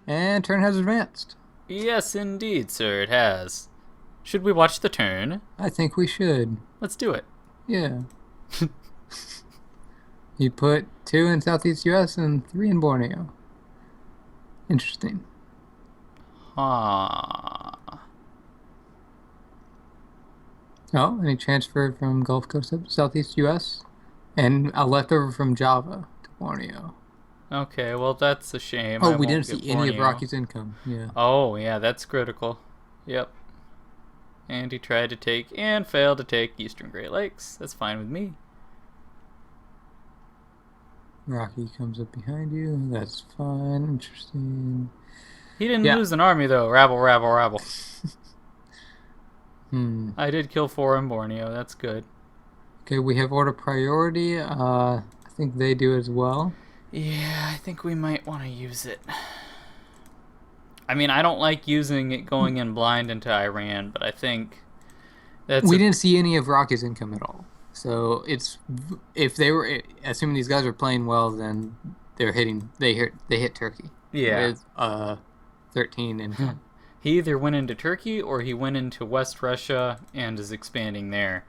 And turn has advanced. Yes, indeed, sir, it has. Should we watch the turn? I think we should. Let's do it. Yeah. You put 2 in Southeast US and 3 in Borneo. Interesting. Huh. Oh, and he transferred from Gulf Coast to Southeast US and a leftover from Java to Borneo. Okay, well, that's a shame. Oh, I we won't didn't get see any of Borneo. Rocky's income. Yeah. Oh, yeah, that's critical. Yep. And he tried to take and failed to take Eastern Great Lakes. That's fine with me. Rocky comes up behind you. That's fine. Interesting. He didn't Yeah. lose an army, though. Rabble, rabble, rabble. Hmm. I did kill 4 in Borneo. That's good. Okay, we have order priority. I think they do as well. Yeah, I think we might want to use it. I mean, I don't like using it going in blind into Iran, but I think We didn't see any of Rocky's income at all. So it's if they were assuming these guys are playing well, then they hit Turkey. Yeah. With 13 income. He either went into Turkey or he went into West Russia and is expanding there.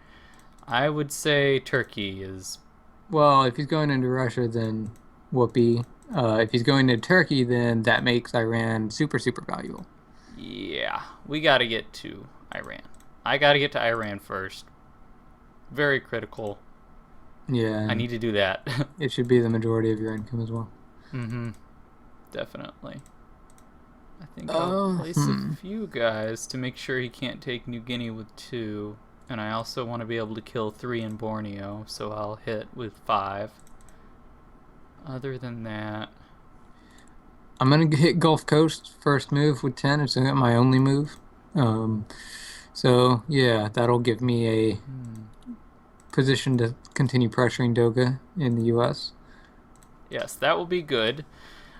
I would say Turkey is. Well, if he's going into Russia, then whoopee. If he's going to Turkey, then that makes Iran super, super valuable. Yeah, we got to get to Iran. I got to get to Iran first. Very critical. Yeah. I need to do that. It should be the majority of your income as well. Mm-hmm. Definitely. I think I'll place a few guys to make sure he can't take New Guinea with 2. And I also want to be able to kill 3 in Borneo, so I'll hit with 5. Other than that... I'm going to hit Gulf Coast first move with 10. It's my only move. So, yeah, that'll give me a position to continue pressuring Doga in the U.S. Yes, that will be good.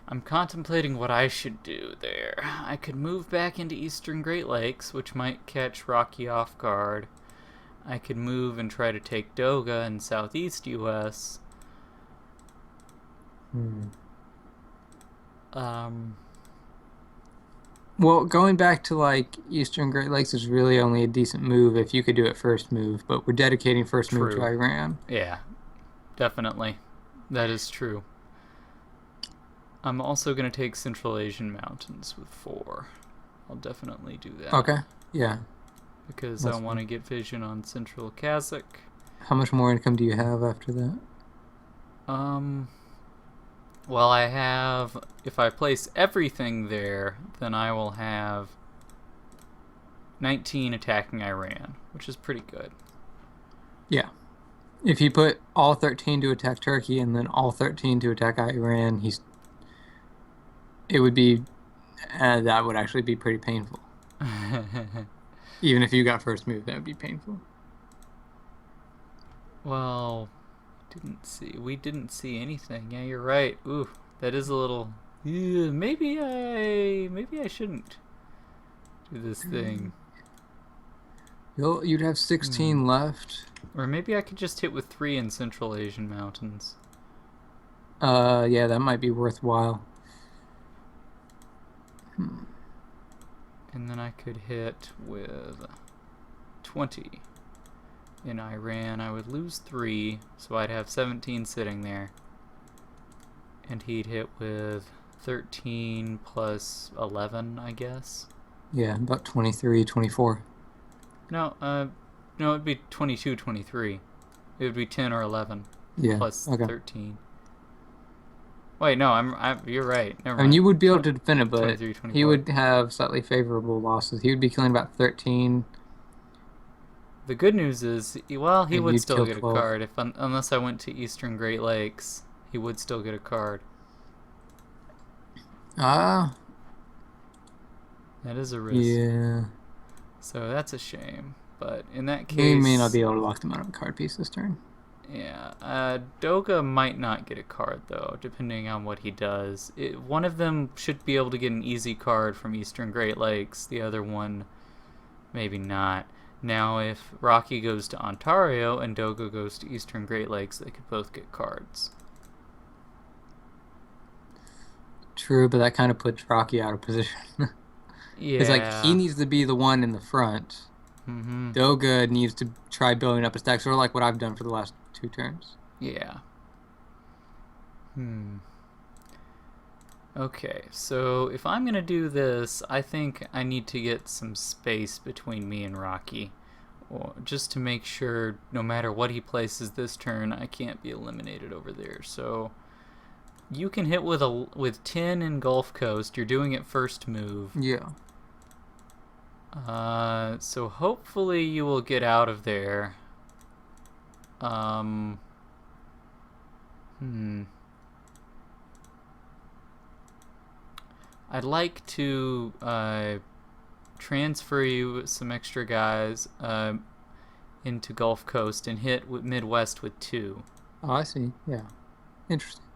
I'm contemplating what I should do there. I could move back into Eastern Great Lakes, which might catch Rocky off guard. I could move and try to take Doga in Southeast U.S. Well, going back to like Eastern Great Lakes is really only a decent move if you could do it first move, but we're dedicating first move to Iran. Yeah, definitely. That is true. I'm also going to take Central Asian Mountains with 4. I'll definitely do that. Okay, yeah. Because I want to get vision on Central Kazakh. How much more income do you have after that? Well, I have... If I place everything there, then I will have 19 attacking Iran, which is pretty good. Yeah. If you put all 13 to attack Turkey and then all 13 to attack Iran, it would be... that would actually be pretty painful. Even if you got first move, that would be painful. Well, we didn't see anything. Yeah, you're right. Ooh, that is a little... maybe I shouldn't do this thing. You'd have 16 left. Or maybe I could just hit with 3 in Central Asian Mountains. Yeah, that might be worthwhile. And then I could hit with 20 in Iran. I would lose 3, so I'd have 17 sitting there. And he'd hit with 13 plus 11, I guess. Yeah, about 23, 24. No, it'd be 22, 23. It would be 10 or 11 plus 13. Wait, no, you're right. Never mind. I mean, you would be able to defend it, but 23, he would have slightly favorable losses. He would be killing about 13. The good news is, well, he would still get 12. a card. Unless I went to Eastern Great Lakes, he would still get a card. That is a risk. Yeah. So that's a shame. But in that case... We may not be able to lock them out of a card piece this turn. Yeah. Doga might not get a card, though, depending on what he does. One of them should be able to get an easy card from Eastern Great Lakes. The other one, maybe not. Now, if Rocky goes to Ontario and Doga goes to Eastern Great Lakes, they could both get cards. True, but that kind of puts Rocky out of position. It's like he Yeah. needs to be the one in the front. Mm-hmm. Doga needs to try building up a stack, sort of like what I've done for the last 2 turns. Yeah. Hmm. Okay, so if I'm gonna do this, I think I need to get some space between me and Rocky, or just to make sure no matter what he places this turn, I can't be eliminated over there. So you can hit with 10 in Gulf Coast. You're doing it first move. Yeah. So hopefully you will get out of there. Um. Hmm. I'd like to transfer you with some extra guys into Gulf Coast and hit with Midwest with 2. Oh, I see. Yeah. Interesting.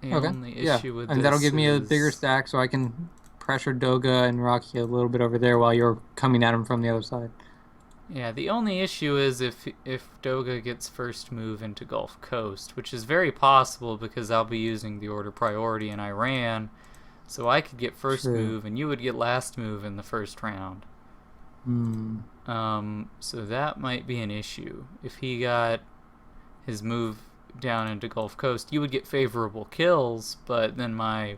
The Okay. only Yeah. issue with And that'll this give me a bigger is, stack so I can pressure Doga and Rocky a little bit over there while you're coming at him from the other side. yeah, the only issue is if Doga gets first move into Gulf Coast, which is very possible because I'll be using the order priority in Iran, so I could get first True. move and you would get last move in the first round. Hmm. So that might be an issue. If he got his move down into Gulf Coast, you would get favorable kills, but then my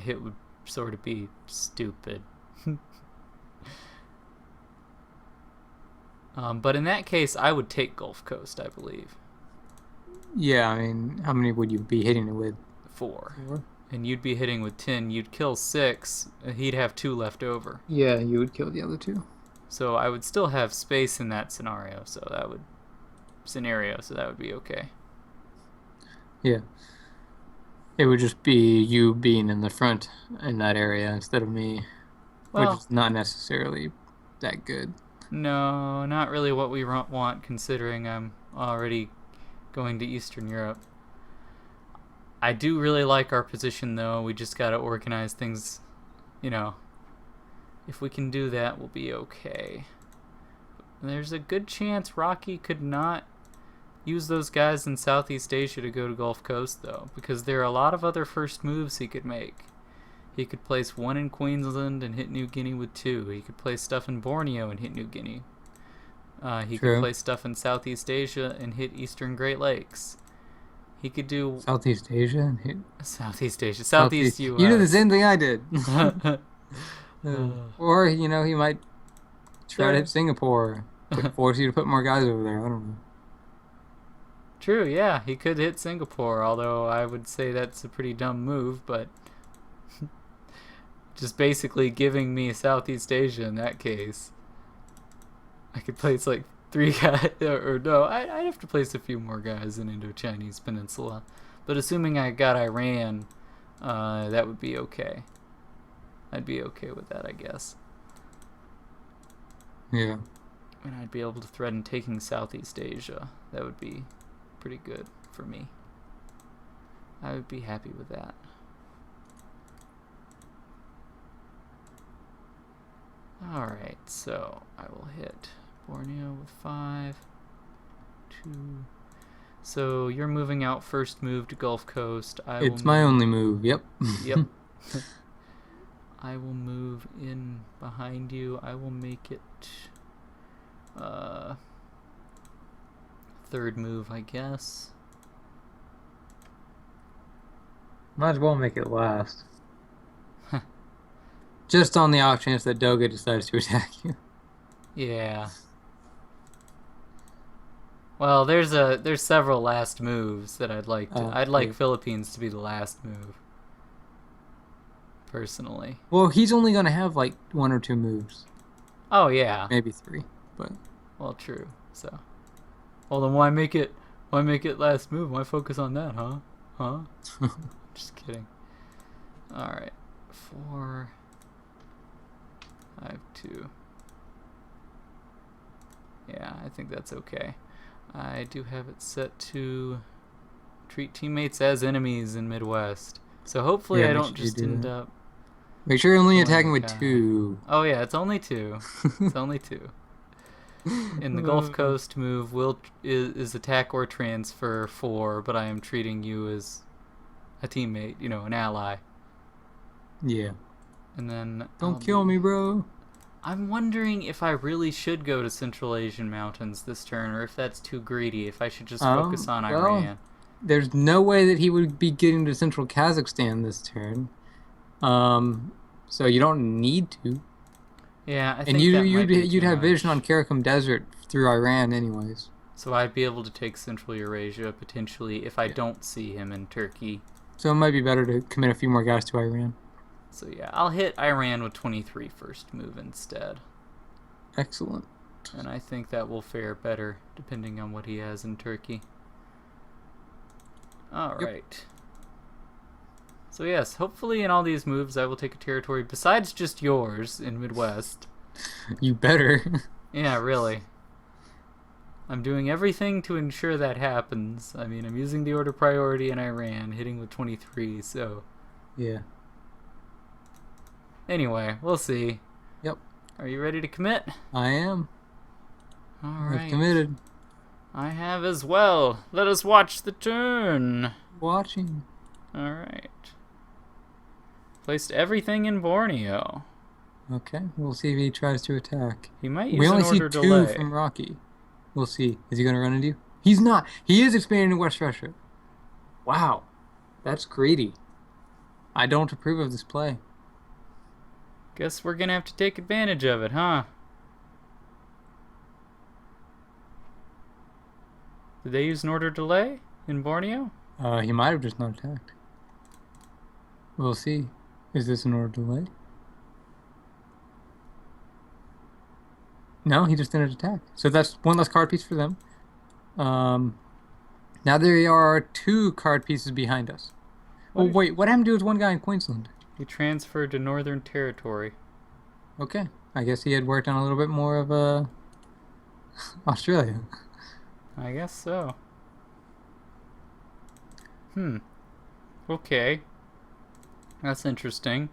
hit would sort of be stupid. But in that case, I would take Gulf Coast, I believe. Yeah, I mean, how many would you be hitting it with? 4. 4? And you'd be hitting with 10. You'd kill 6. He'd have 2 left over. Yeah, you would kill the other 2. So I would still have space in that scenario. So that would be okay. Yeah. It would just be you being in the front in that area instead of me, which Well, is not necessarily that good. no, not really what we want, considering I'm already going to Eastern Europe. I do really like our position, though. We just gotta organize things, you know. If we can do that, we'll be okay. There's a good chance Rocky could not use those guys in Southeast Asia to go to Gulf Coast, though, because there are a lot of other first moves he could make. He could place 1 in Queensland and hit New Guinea with 2. He could place stuff in Borneo and hit New Guinea. He could True. place stuff in Southeast Asia and hit Eastern Great Lakes. He could do Southeast Asia and hit Southeast Asia, Southeast Southeast. You did the U.S. same thing I did. Or, he might try to hit Singapore, force you to put more guys over there. I don't know. True, yeah, he could hit Singapore, although I would say that's a pretty dumb move, but just basically giving me Southeast Asia in that case. I could place like 3 guys, or no, I'd have to place a few more guys in Indo-Chinese Peninsula. But assuming I got Iran, that would be okay. I'd be okay with that, I guess. Yeah. And I'd be able to threaten taking Southeast Asia. That would be pretty good for me. I would be happy with that. Alright, so I will hit Borneo with 5, 2. So you're moving out first move to Gulf Coast. It's my only move. Yep. Yep. I will move in behind you. I will make it third move, I guess. Might as well make it last. Just on the off chance that Doga decides to attack you. Yeah. Well, there's several last moves that I'd like to. I'd like yeah. Philippines to be the last move. Personally. Well, he's only gonna have like 1 or 2 moves, Oh yeah. maybe 3. But Well, true. So. Well, then why make it? Why make it last move? Why focus on that, huh? Huh? Just kidding. All right. 4. 5, 2. Yeah, I think that's okay. I do have it set to treat teammates as enemies in Midwest. So hopefully Yeah, I make don't sure you just do end that. up. Make sure you're only Oh attacking my with God. 2. Oh yeah, it's only 2. It's only 2. In the Gulf Coast move is attack or transfer 4, but I am treating you as a teammate, you know, an ally. Yeah. And then Don't kill me, bro. I'm wondering if I really should go to Central Asian mountains this turn, or if that's too greedy. If I should just focus on Well, Iran. there's no way that he would be getting to central Kazakhstan this turn. So you don't need to. Yeah, I And think that might be you'd too have vision on much. Karakum Desert through Iran anyways. So I'd be able to take Central Eurasia potentially if I Yeah. don't see him in Turkey. So it might be better to commit a few more guys to Iran. So yeah, I'll hit Iran with 23 first move instead. Excellent. And I think that will fare better depending on what he has in Turkey. Alright. So yes, hopefully in all these moves I will take a territory besides just yours in Midwest. You better. Yeah, really. I'm doing everything to ensure that happens. I mean, I'm using the order priority in Iran, hitting with 23, so... Yeah. Anyway, we'll see. Yep. Are you ready to commit? I am. Alright. I've committed. I have as well. Let us watch the turn. Watching. Alright. Placed everything in Borneo. Okay, we'll see if he tries to attack. He might We use only an see order two delay. from Rocky. We'll see. Is he going to run into you? He's not. He is expanding to West Russia. Wow. That's greedy. I don't approve of this play. Guess we're gonna have to take advantage of it, huh? Did they use an order delay in Borneo? He might have just not attacked. We'll see. Is this an order delay? No, he just didn't attack. So that's one less card piece for them. Now there are two card pieces behind us. Oh, wait, what happened to his one guy in Queensland? He transferred to Northern Territory. Okay, I guess he had worked on a little bit more of Australia. I guess so. Okay. That's interesting.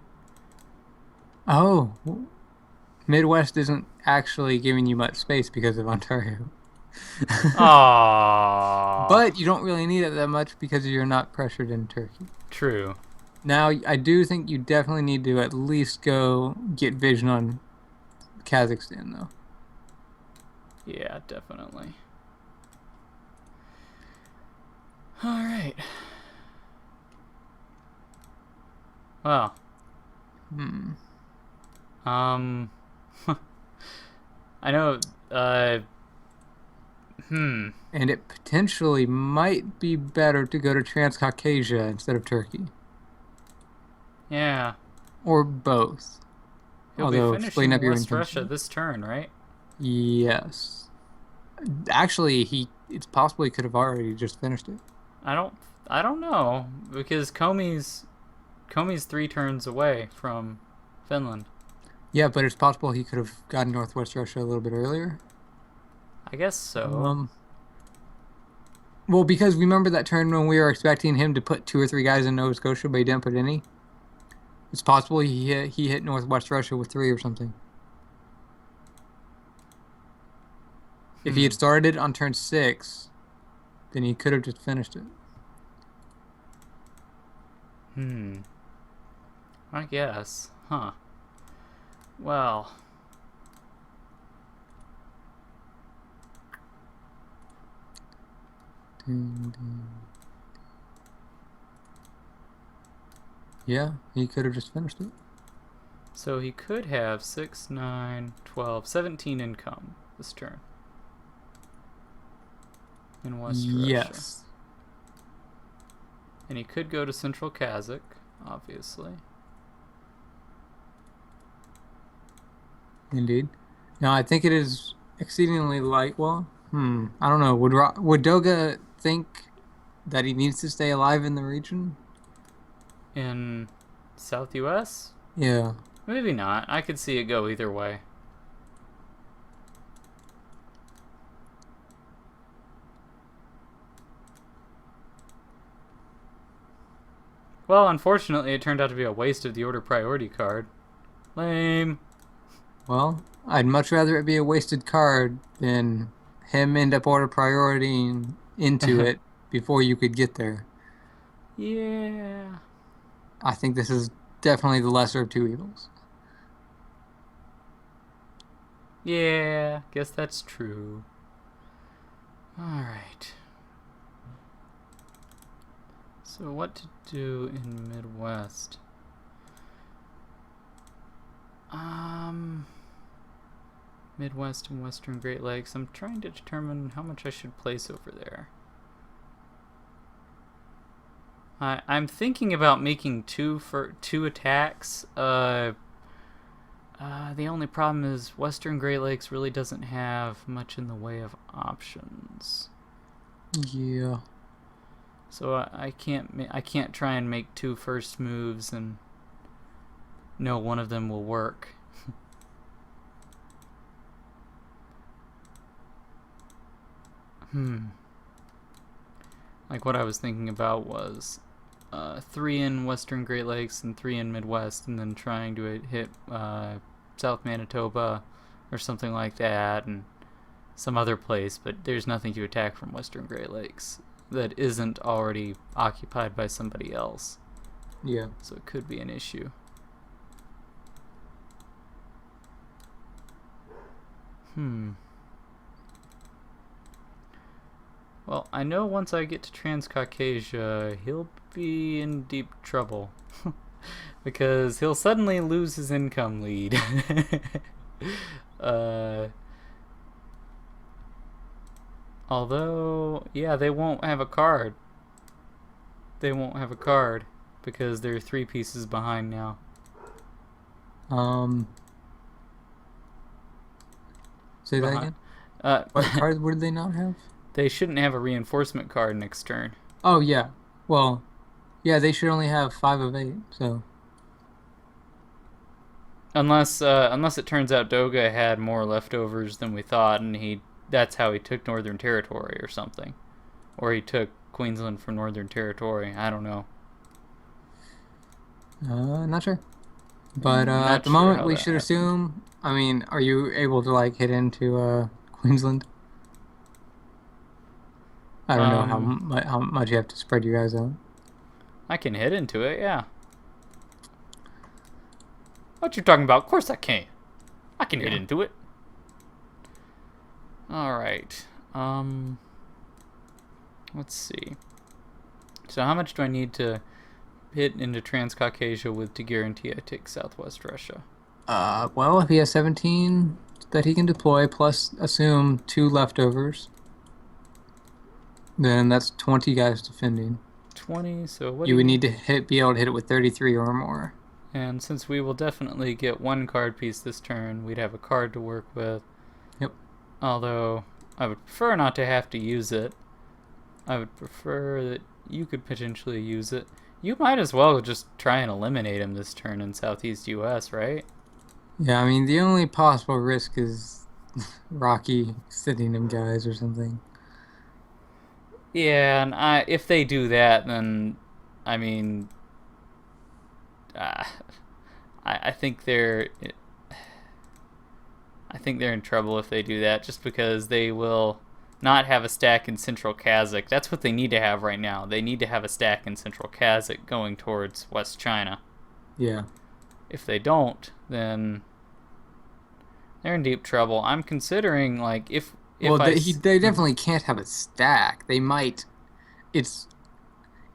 Oh, Midwest isn't actually giving you much space because of Ontario. Aww. But you don't really need it that much because you're not pressured in Turkey. True. Now, I do think you definitely need to at least go get vision on Kazakhstan, though. Yeah, definitely. Alright. Well. I know, And it potentially might be better to go to Transcaucasia instead of Turkey. Yeah. Or both. He'll be Although, splitting finishing up your West intention. Russia this turn, right? Yes. Actually, it's possible he could have already just finished it. I don't know, because Comey's 3 turns away from Finland. Yeah, but it's possible he could have gotten Northwest Russia a little bit earlier. I guess so. Well, because remember that turn when we were expecting him to put 2 or 3 guys in Nova Scotia, but he didn't put any? It's possible he hit Northwest Russia with 3 or something. If he had started on turn 6, then he could have just finished it. I guess. Huh. Well. Yeah, he could have just finished it. So he could have 6, 9, 12, 17 income this turn. In West Russia. Yes. And he could go to Central Kazakh, obviously. Indeed. Now, I think it is exceedingly light. Well, I don't know. Would Doga think that he needs to stay alive in the region? In South US? Yeah. Maybe not. I could see it go either way. Well, unfortunately, it turned out to be a waste of the order priority card. Lame. Well, I'd much rather it be a wasted card than him end up order prioritying into it before you could get there. Yeah. I think this is definitely the lesser of two evils. Yeah, guess that's true. Alright. So what to do in Midwest? Midwest and Western Great Lakes. I'm trying to determine how much I should place over there. I'm thinking about making two attacks. The only problem is Western Great Lakes really doesn't have much in the way of options. Yeah. So I can't try and make two first moves and no one of them will work. Like what I was thinking about was 3 in Western Great Lakes and 3 in Midwest, and then trying to hit South Manitoba or something like that, and some other place, but there's nothing to attack from Western Great Lakes that isn't already occupied by somebody else. Yeah. So it could be an issue. Well, I know once I get to Transcaucasia, he'll be in deep trouble. Because he'll suddenly lose his income lead. Although, yeah, they won't have a card. They won't have a card because they're 3 pieces behind now. Say that again? What card would they not have? They shouldn't have a reinforcement card next turn. Oh, yeah. Well, yeah, they should only have 5 of 8, so... Unless it turns out Doga had more leftovers than we thought, and that's how he took Northern Territory or something. Or he took Queensland from Northern Territory. I don't know. Not sure. But at the moment, we should assume... I mean, are you able to, like, hit into Queensland? I don't know how much you have to spread you guys out. I can hit into it, yeah. What you talking about? Of course I can. I can hit into it. Alright. Let's see. So how much do I need to hit into Transcaucasia with to guarantee I take Southwest Russia? Well, if he has 17 that he can deploy, plus assume 2 leftovers, then that's 20 guys defending. 20, so what you would need to be able to hit it with 33 or more. And since we will definitely get 1 card piece this turn, we'd have a card to work with. Yep. Although, I would prefer not to have to use it. I would prefer that you could potentially use it. You might as well just try and eliminate him this turn in Southeast US, right? Yeah, I mean, the only possible risk is Rocky sitting him guys or something. Yeah, and if they do that, then, I mean, I think they're in trouble if they do that, just because they will not have a stack in Central Kazakh. That's what they need to have right now. They need to have a stack in Central Kazakh going towards West China. Yeah. If they don't, then they're in deep trouble. I'm considering, like, if they definitely can't have a stack. They might. If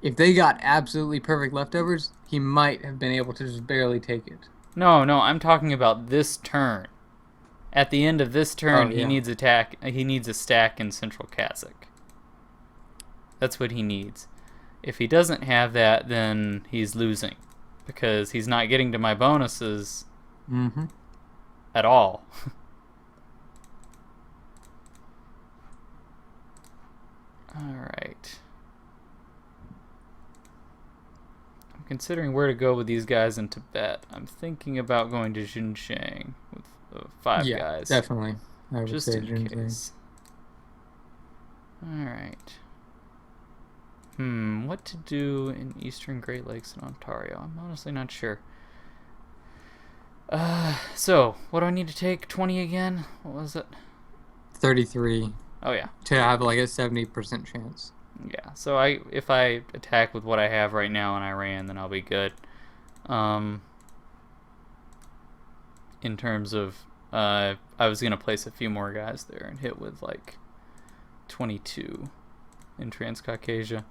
they got absolutely perfect leftovers, he might have been able to just barely take it. No, I'm talking about this turn. At the end of this turn, he needs a stack in Central Kazakh. That's what he needs. If he doesn't have that, then he's losing, because he's not getting to my bonuses at all. Alright. I'm considering where to go with these guys in Tibet. I'm thinking about going to Xinjiang with 5 guys. Yeah, definitely. I would just say in Xinjiang. case. Alright. What to do in Eastern Great Lakes and Ontario? I'm honestly not sure. So, what do I need to take? 20 again? What was it? 33. Oh, yeah. To have like a 70% chance. Yeah, so if I attack with what I have right now in Iran, then I'll be good. In terms of, I was gonna place a few more guys there and hit with like 22 in Transcaucasia,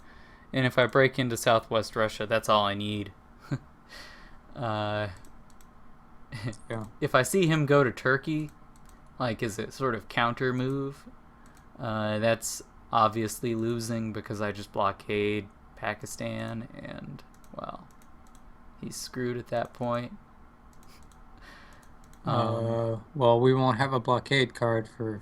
and if I break into Southwest Russia, that's all I need. uh, Yeah. if I see him go to Turkey, like as a sort of counter move, that's obviously losing because I just blockade Pakistan, and well, he's screwed at that point. Well, we won't have a blockade card for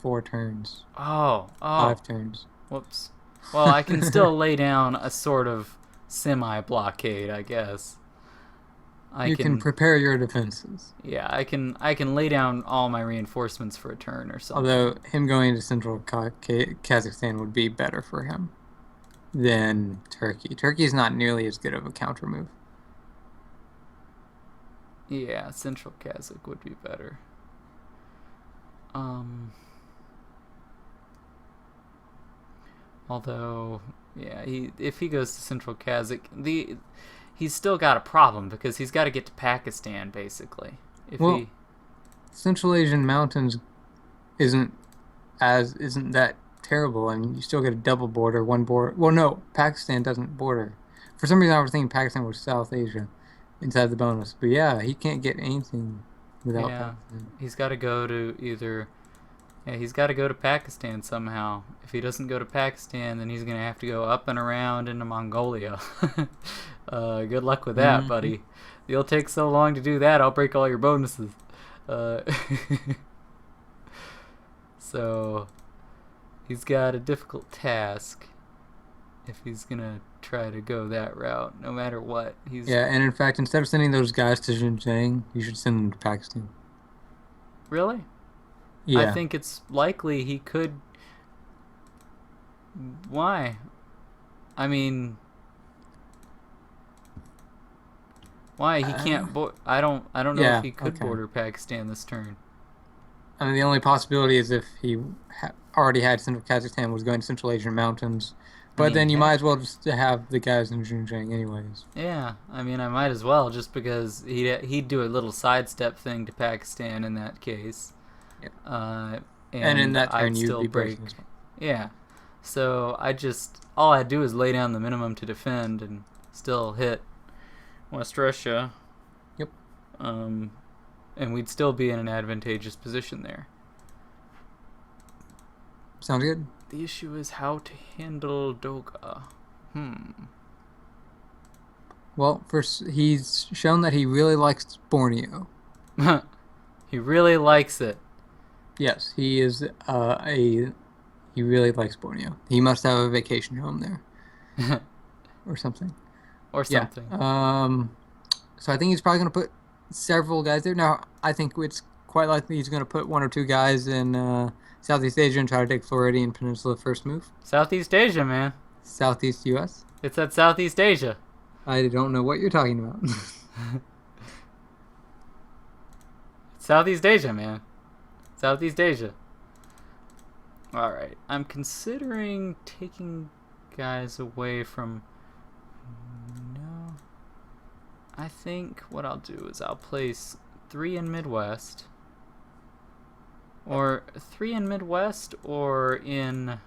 4 turns, Oh, 5 turns. whoops. Well, I can still lay down a sort of semi-blockade, I guess. I You can can, prepare your defenses. yeah, I can lay down all my reinforcements for a turn or something. Although him going to Central Kazakhstan would be better for him than Turkey. Turkey is not nearly as good of a counter move. Yeah, Central Kazakh would be better. Although, yeah, if he goes to Central Kazakh, he's still got a problem because he's got to get to Pakistan basically. If Well, he Central Asian mountains isn't isn't that terrible. I mean, you still get a double border, one border. Well, no, Pakistan doesn't border. For some reason, I was thinking Pakistan was South Asia inside the bonus. But yeah, he can't get anything without yeah, Pakistan. he's got to go to either. Yeah, he's got to go to Pakistan somehow. If he doesn't go to Pakistan, then he's gonna have to go up and around into Mongolia. Good luck with that, buddy. It'll take so long to do that. I'll break all your bonuses. Uh, so he's got a difficult task if he's gonna try to go that route. No matter what, he's Yeah, and in fact, instead of sending those guys to Xinjiang, you should send them to Pakistan. really. I Yeah. think it's likely he could. Why? I mean, why he can't? I don't know if Yeah, he could okay. border Pakistan this turn. I mean, the only possibility is if he already had Central Kazakhstan, was going to Central Asian mountains. I But mean, then you heck, might as well just have the guys in Xinjiang anyways. yeah. I mean, I might as well just because he'd do a little sidestep thing to Pakistan in that case. Yep. And in And that turn, I'd you'd still be break. breaking as well. Yeah. So all I do is lay down the minimum to defend and still hit West Russia. Yep. And we'd still be in an advantageous position there. Sounds good. The issue is how to handle Doga. Well, first, he's shown that he really likes Borneo. He really likes it. Yes, he is he really likes Borneo. He must have a vacation home there or something. Or Yeah. something. So I think he's probably going to put several guys there. Now, I think it's quite likely he's going to put 1 or 2 guys in Southeast Asia and try to take Floridian Peninsula first move. Southeast Asia, man. Southeast U.S. It's at Southeast Asia. I don't know what you're talking about. Southeast Asia, man. Southeast Asia. Alright. I'm considering taking guys away from... No. I think what I'll do is I'll place 3 in Midwest. Or 3 in Midwest or in...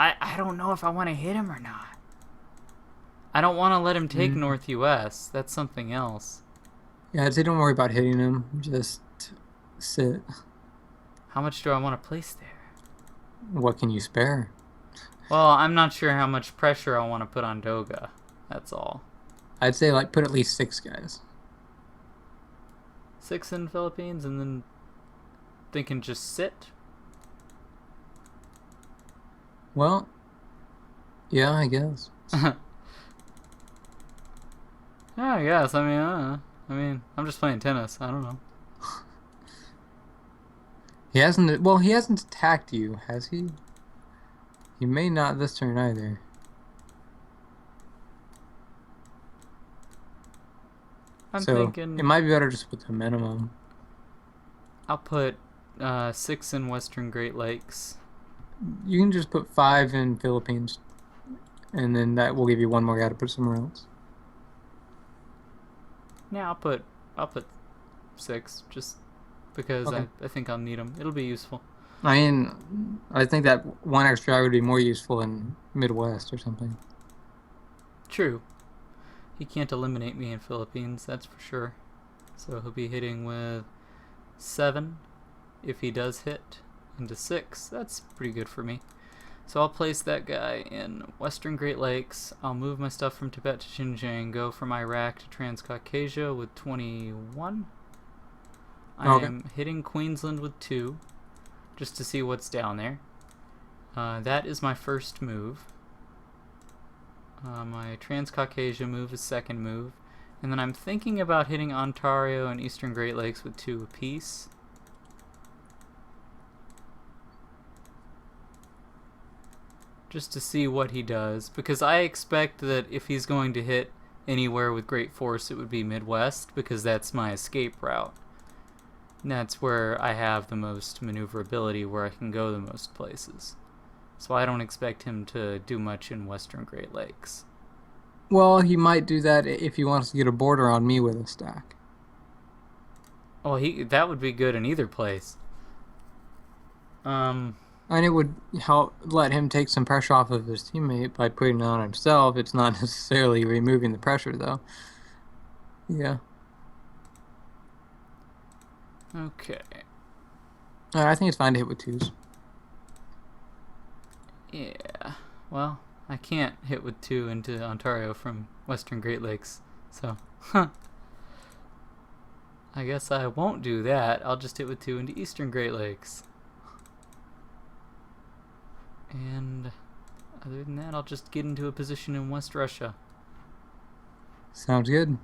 I don't know if I want to hit him or not. I don't want to let him take North U.S. That's something else. Yeah, I'd say don't worry about hitting him. Just sit. How much do I want to place there? What can you spare? Well, I'm not sure how much pressure I want to put on Doga. That's all. I'd say like put at least 6 guys. 6 in Philippines and then they can just sit? Well, yeah, I guess. Yeah, I guess. I mean, I don't know. I mean, I'm just playing tennis. I don't know. He hasn't. Well, he hasn't attacked you, has he? He may not this turn either. I'm So thinking it might be better just with the minimum. I'll put 6 in Western Great Lakes. You can just put 5 in Philippines. and then that will give you one more guy to put somewhere else. Yeah, I'll put 6 just because Okay. I think I'll need them. It'll be useful. I mean, I think that one extra guy would be more useful in Midwest or something. True. He can't eliminate me in Philippines, that's for sure. So he'll be hitting with 7 if he does hit into 6. That's pretty good for me. So I'll place that guy in Western Great Lakes. I'll move my stuff from Tibet to Xinjiang, go from Iraq to Transcaucasia with 21. I Okay. am hitting Queensland with 2, just to see what's down there. That is my first move. My Transcaucasia move is second move. And then I'm thinking about hitting Ontario and Eastern Great Lakes with 2 apiece. Just to see what he does, because I expect that if he's going to hit anywhere with great force, it would be Midwest, because that's my escape route. And that's where I have the most maneuverability, where I can go the most places. So I don't expect him to do much in Western Great Lakes. Well, he might do that if he wants to get a border on me with a stack. Oh, that would be good in either place. And it would help let him take some pressure off of his teammate by putting it on himself. It's not necessarily removing the pressure, though. Yeah. Okay. I think it's fine to hit with 2s. Yeah. Well, I can't hit with 2 into Ontario from Western Great Lakes, so I guess I won't do that. I'll just hit with 2 into Eastern Great Lakes. And other than that, I'll just get into a position in West Russia. Sounds good.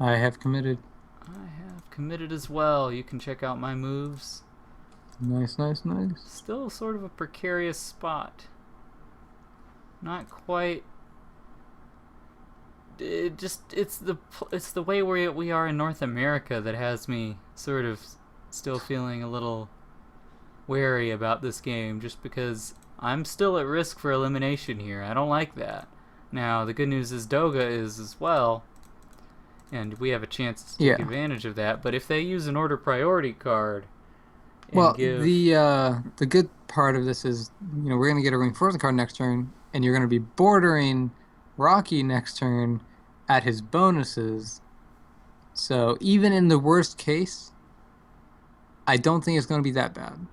I have committed. I have committed as well. You can check out my moves. Nice, nice, nice. Still sort of a precarious spot. Not quite. It's the way we are in North America that has me sort of still feeling a little wary about this game, just because I'm still at risk for elimination here. I don't like that. Now the good news is Doga is as well, and we have a chance to take advantage of that. But if they use an order priority card, well, the good part of this is, we're gonna get a reinforcement card next turn, and you're gonna be bordering Rocky next turn at his bonuses. So even in the worst case, I don't think it's gonna be that bad.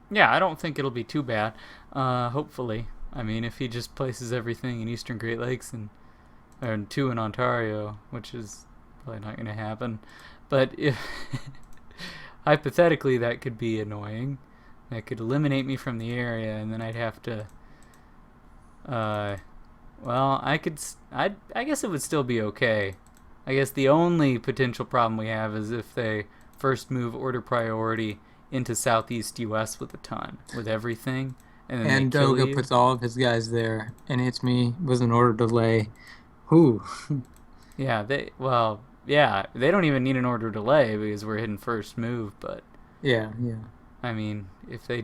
Yeah, I don't think it'll be too bad. Hopefully. I mean, if he just places everything in Eastern Great Lakes and 2 in Ontario, which is probably not going to happen. But if hypothetically, that could be annoying. That could eliminate me from the area, and then I'd have to. Well, I guess it would still be okay. I guess the only potential problem we have is if they first move order priority into Southeast U.S. with a ton, with everything, and then And they kill Doga you. puts all of his guys there and hits me with an order delay. Whew. Yeah, they don't even need an order delay because we're hitting first move. But Yeah. I mean, if they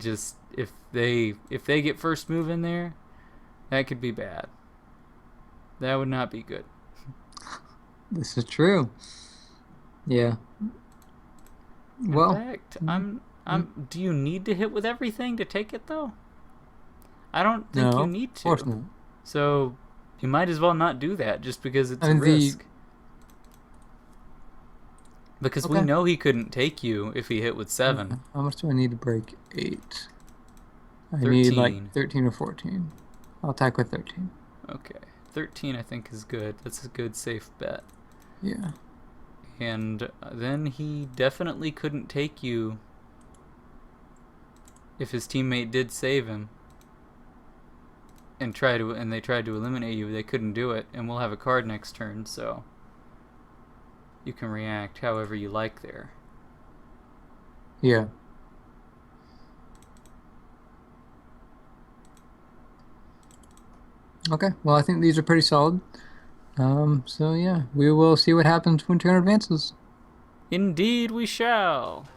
get first move in there, that could be bad. That would not be good. This is true. Yeah. Well, In fact, do you need to hit with everything to take it though? I don't think you need of course to. not. So you might as well not do that just because it's a mean, risk. Because we Okay. know he couldn't take you if he hit with 7. How much do I need to break 8? I 13. need like 13 or 14. I'll attack with 13. Okay. 13 I think is good. That's a good safe bet. Yeah. And then he definitely couldn't take you if his teammate did save him and they tried to eliminate you. They couldn't do it, and we'll have a card next turn, so you can react however you like there. Yeah. Okay. Well, I think these are pretty solid. So yeah, we will see what happens when turn advances. Indeed we shall.